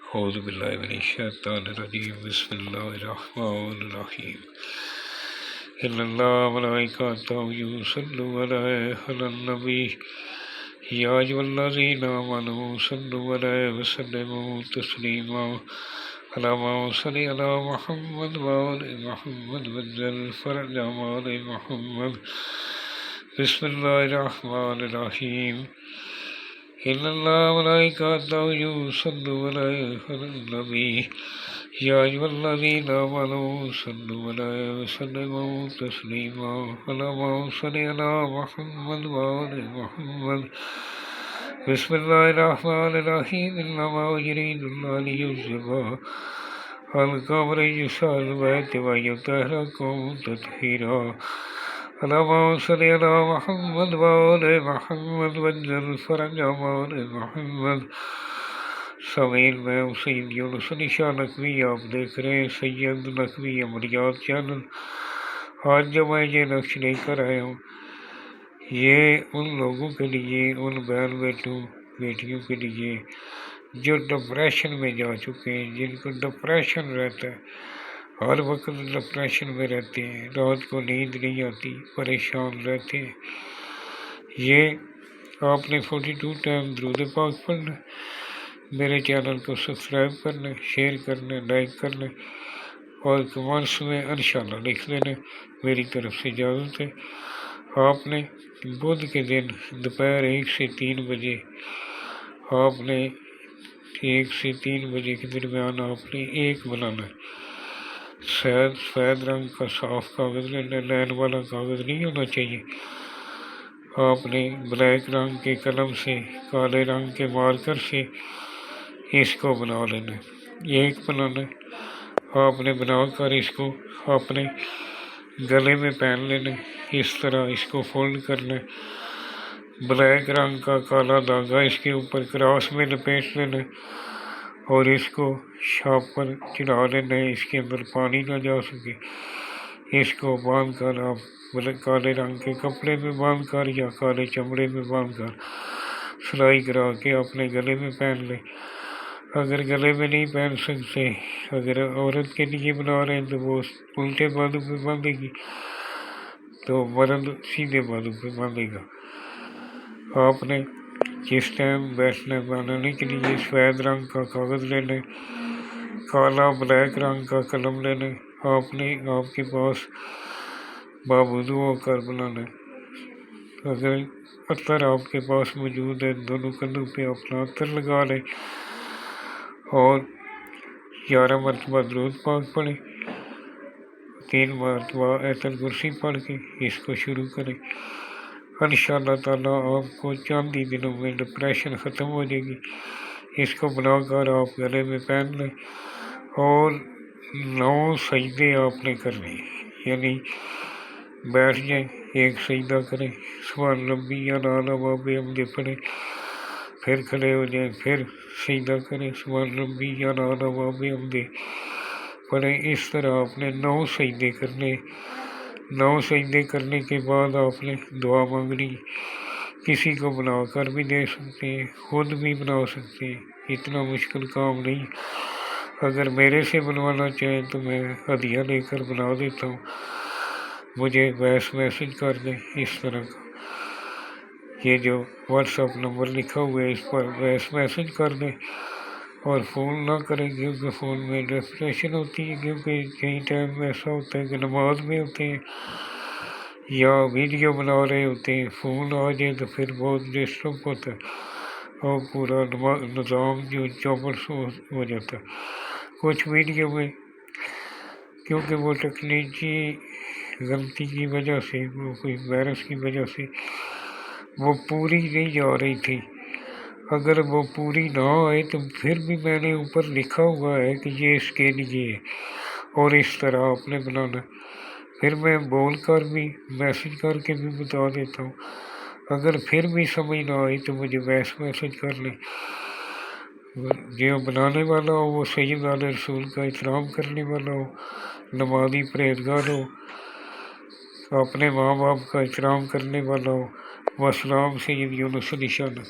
اعوذ باللہ من الشیطان الرجیم بسم اللہ الرحمن الرحیم ان اللہ ملائکتہ یصلون علی النبی یا ایھا الذین آمنوا صلوا علیہ وسلموا تسلیما اللہم صل علی محمد وآل محمد وعجل فرج آل محمد بسم اللہ الرحمن الرحیم ان اللہ ملائکتہ یصلون علی النبی یا ایھا الذین آمنوا صلوا علیہ وسلموا تسلیما اللہم صل علی محمد وآل محمد بسم اللہ الرحمن الرحیم انما یرید اللہ لیذھب عنکم الرجس البیت ویطہرکم تطہیرا اللہم صل علی محمد وآل محمد وعجل فرج آل محمد۔ سامعین، میں سید یونس علی شاہ نقوی، آپ دیکھ رہے ہیں سید نقوی عملیات چینل۔ آج جو میں یہ نقش لے کر آیا ہوں، یہ ان لوگوں کے لیے، ان بہن بیٹیوں کے لیے جو ڈپریشن میں جا چکے ہیں، جن کو ڈپریشن رہتا ہے، ہر وقت ڈپریشن میں رہتے ہیں، رات کو نیند نہیں آتی، پریشان رہتے ہیں۔ یہ آپ نے 42 ٹائم درود پاک پڑھنا، میرے چینل کو سبسکرائب کرنا، شیئر کرنا، لائک کرنا اور کمنٹس میں انشاءاللہ لکھ لینا۔ میری طرف سے اجازت ہے۔ آپ نے بدھ کے دن دوپہر 1 سے 3 بجے، آپ نے 1 سے 3 بجے کے درمیان آپ نے ایک بنانا ہے۔ سفید رنگ کا صاف کاغذ لینا، لین والا کاغذ نہیں ہونا چاہیے۔ آپ نے بلیک رنگ کے قلم سے، کالے رنگ کے مارکر سے اس کو بنا لینا ہے۔ ایک بنانا ہے۔ آپ نے بنا کر اس کو اپنے گلے میں پہن لینا ہے۔ اس طرح اس کو فولڈ کرنا ہے۔ بلیک رنگ کا کالا دھاگا اس کے اوپر کراس میں لپیٹ لینا ہے اور اس کو شاپ پر چڑھا لینا ہے، اس کے اندر پانی نہ جا سکے۔ اس کو باندھ کر آپ کالے رنگ کے کپڑے میں باندھ کر یا کالے چمڑے میں باندھ کر سلائی کرا کے اپنے گلے میں پہن لیں۔ اگر گلے میں نہیں پہن سکتے، اگر عورت کے لیے بنا رہے ہیں تو وہ الٹے بازو پہ باندھے گی، تو مرد سیدھے بازو پہ باندھے گا۔ آپ نے جس ٹائم بیٹھنا بنانے کے لیے سفید رنگ کا کاغذ لینا ہے، کالا بلیک رنگ کا قلم لینا ہے۔ آپ کے پاس باوضو ہو کر بنانا ہے۔ اگر عطر آپ کے پاس موجود ہے، دونوں کندھوں پہ اپنا عطر لگا لیں اور 11 مرتبہ درود پاک پڑھیں، 3 مرتبہ آیت الکرسی پڑھ کے اس کو شروع کریں۔ انشاءاللہ تعالیٰ آپ کو چند ہی دنوں میں ڈپریشن ختم ہو جائے گی۔ اس کو بنا کر آپ گلے میں پہن لیں اور 9 سجدے آپ نے کرنے ہیں، یعنی بیٹھ جائیں، ایک سجدہ کریں، سبحان ربی الاعلیٰ وبحمدہ پڑھیں، پھر کھڑے ہو جائیں، پھر سجدہ کریں، سبحان ربی الاعلیٰ وبحمدہ پڑھیں۔ اس طرح آپ نے 9 سجدے کرنے۔ 9 سجدے کرنے کے بعد آپ نے دعا مانگنی۔ کسی کو بنا کر بھی دے سکتے ہیں، خود بھی بنا سکتے ہیں، اتنا مشکل کام نہیں۔ اگر میرے سے بنوانا چاہیں تو میں ہدیہ لے کر بنا دیتا ہوں، مجھے وائس میسج کر دیں اس طرح کا۔ یہ جو واٹس ایپ نمبر لکھا ہوا ہے اس پر وائس میسج کر دیں اور فون نہ کریں، کیونکہ فون میں ڈسپریشن ہوتی ہے، کیونکہ کئی ٹائم ایسا ہوتا ہے کہ نماز میں ہوتے ہیں یا ویڈیو بنا رہے ہوتے ہیں، فون آ جائے تو پھر بہت ڈسٹرب ہوتا ہے اور پورا نظام جو چوپٹ ہو جاتا ہے۔ کچھ ویڈیو میں کیونکہ وہ ٹیکنیکی غلطی کی وجہ سے، وہ کوئی وائرس کی وجہ سے وہ پوری نہیں جا رہی تھی۔ اگر وہ پوری نہ آئے تو پھر بھی میں نے اوپر لکھا ہوا ہے کہ یہ اس کے لیے ہے اور اس طرح آپ نے بنانا۔ پھر میں بول کر بھی، میسج کر کے بھی بتا دیتا ہوں۔ اگر پھر بھی سمجھ نہ آئی تو مجھے وائس میسج کر لیں۔ جو بنانے والا ہو وہ سید آل رسول کا احترام کرنے والا ہو، نمازی پرہیزگار ہو، اپنے ماں باپ کا احترام کرنے والا ہو۔ والسلام، سید یونس علی شاہ۔